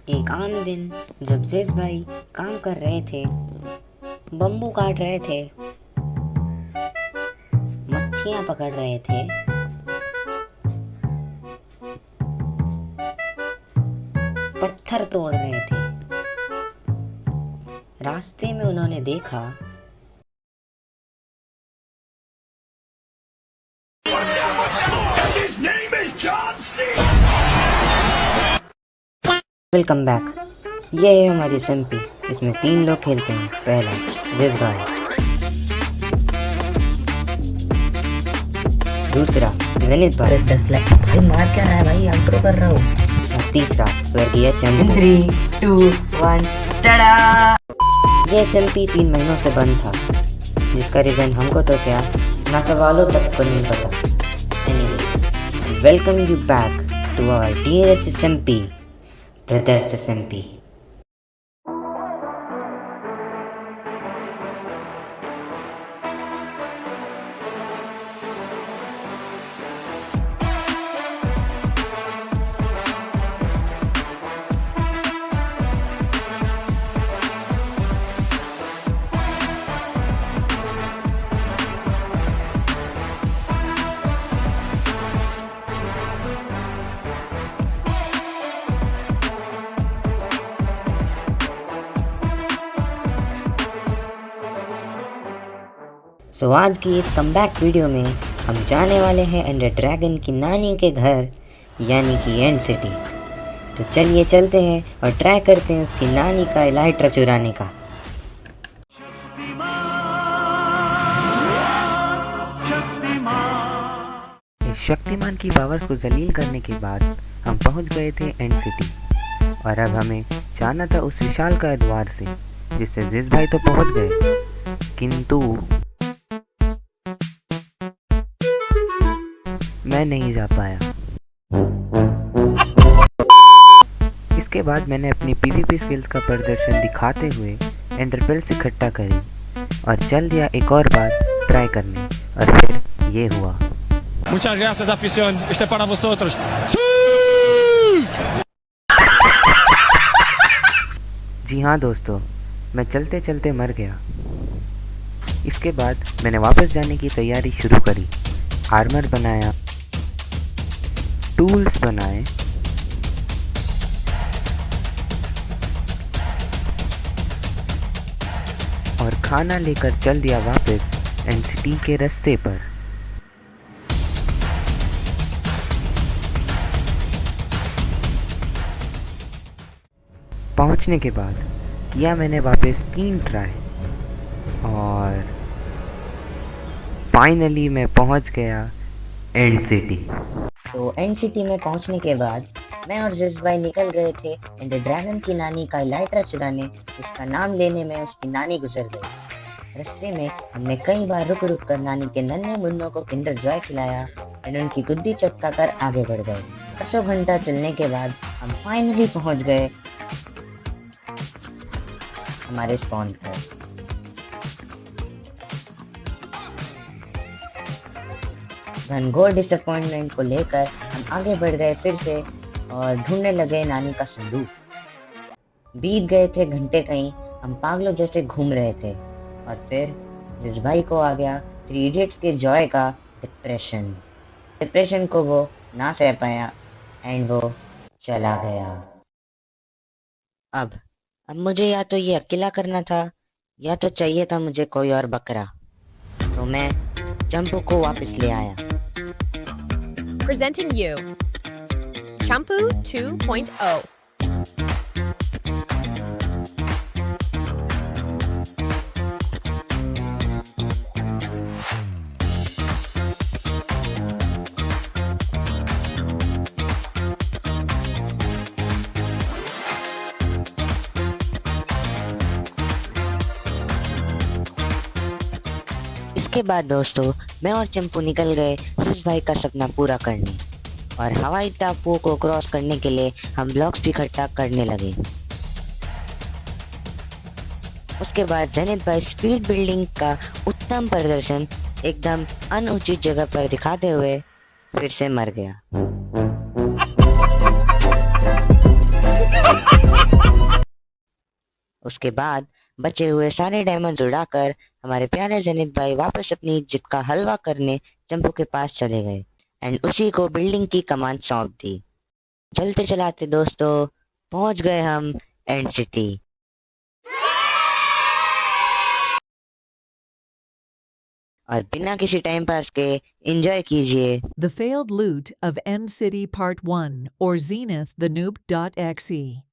एक आम दिन जब जिस भाई काम कर रहे थे, बम्बू काट रहे थे, मच्छियां पकड़ रहे थे, पत्थर तोड़ रहे थे, रास्ते में उन्होंने देखा वेलकम बैक। ये है हमारी SMP, इसमें 3 लोग खेलते हैं। पहला जिस भाई, दूसरा जनित भाई, 10 लाख भाई मार क्या रहा है भाई, आउटरो कर रहा हूँ। और तीसरा स्वर्गीय चंपू। 3, 2, 1 टाडा। ये SMP 3 महीनों से बंद था, जिसका रीजन हमको तो क्या ना सवालों तक को नहीं पता। Anyway, welcome you back to our dearest SMP, brothers SMP। सो आज की इस कमबैक वीडियो में हम जाने वाले हैं एंडर ड्रैगन की नानी के घर, यानी कि एंड सिटी। तो चलिए चलते हैं और ट्राई करते हैं उसकी नानी का इलाइट्रा चुराने का। इस शक्तिमान की पावर्स को जलील करने के बाद हम पहुंच गए थे एंड सिटी, और अब हमें जाना था उस विशाल का द्वार से, जिससे जिस भाई तो पहुंच गए, किंतु मैं नहीं जा पाया। इसके बाद मैंने अपनी PvP स्किल्स का प्रदर्शन दिखाते हुए एंडर पेल्स इकट्ठा करी और चल दिया एक और बार ट्राई करने, और फिर ये हुआ। Muchas gracias, afición. Este es para vosotros. जी हाँ दोस्तों, मैं चलते चलते मर गया। इसके बाद मैंने वापस जाने की तैयारी शुरू करी। आर्मर बनाया, टूल्स बनाए, और खाना लेकर चल दिया वापस एंड सिटी के रास्ते पर। पहुंचने के बाद किया मैंने वापस 3 ट्राई, और फाइनली मैं पहुंच गया एंड सिटी। तो एंड सिटी में पहुंचने के बाद मैं और जिस भाई निकल गए थे एंडर ड्रैगन की नानी का इलाइट्रा चुराने। उसका नाम लेने में उसकी नानी गुजर गई। रास्ते में हमने कई बार रुक रुक कर नानी के नन्हे मुन्नों को किंडर जॉय खिलाया एंड उनकी गुद्दी चपका कर आगे बढ़ गए। 8 घंटा चलने के बाद हम फाइनली पहुंच गए हमारे स्पॉन पर। घनघोर डिसअपॉइंटमेंट को लेकर हम आगे बढ़ गए फिर से और ढूंढने लगे नानी का संदूक। बीत गए थे घंटे, कहीं हम पागलों जैसे घूम रहे थे, और फिर जिस भाई को आ गया 3 इडियट्स के जॉय का डिप्रेशन को वो ना सह पाया एंड वो चला गया। अब मुझे या तो ये अकेला करना था, या तो चाहिए था मुझे कोई और बकरा। तो मैं चंपू को वापस ले आया। Presenting you Champu 2.0. इसके बाद दोस्तों मैं और चंपू निकल गए जिस भाई का सपना पूरा करने, और हवाई टापुओं को क्रॉस करने के लिए हम ब्लॉक्स इकट्ठा करने लगे। उसके बाद जेनिथ भाई स्पीड बिल्डिंग का उत्तम प्रदर्शन एकदम अनुचित जगह पर दिखाते हुए फिर से मर गया। उसके बाद बचे हुए सारे डायमंड्स उड़ाकर हमारे प्यारे जेनिथ भाई वापस अपनी जीत का हलवा करने चंपू के पास चले गए एंड उसी को बिल्डिंग की कमान सौंप दी। चलते चलाते दोस्तों पहुंच गए हम एंड सिटी। और बिना किसी टाइम पास के एंजॉय कीजिए The Failed Loot of End City Part 1 or Zenith the Noob.exe.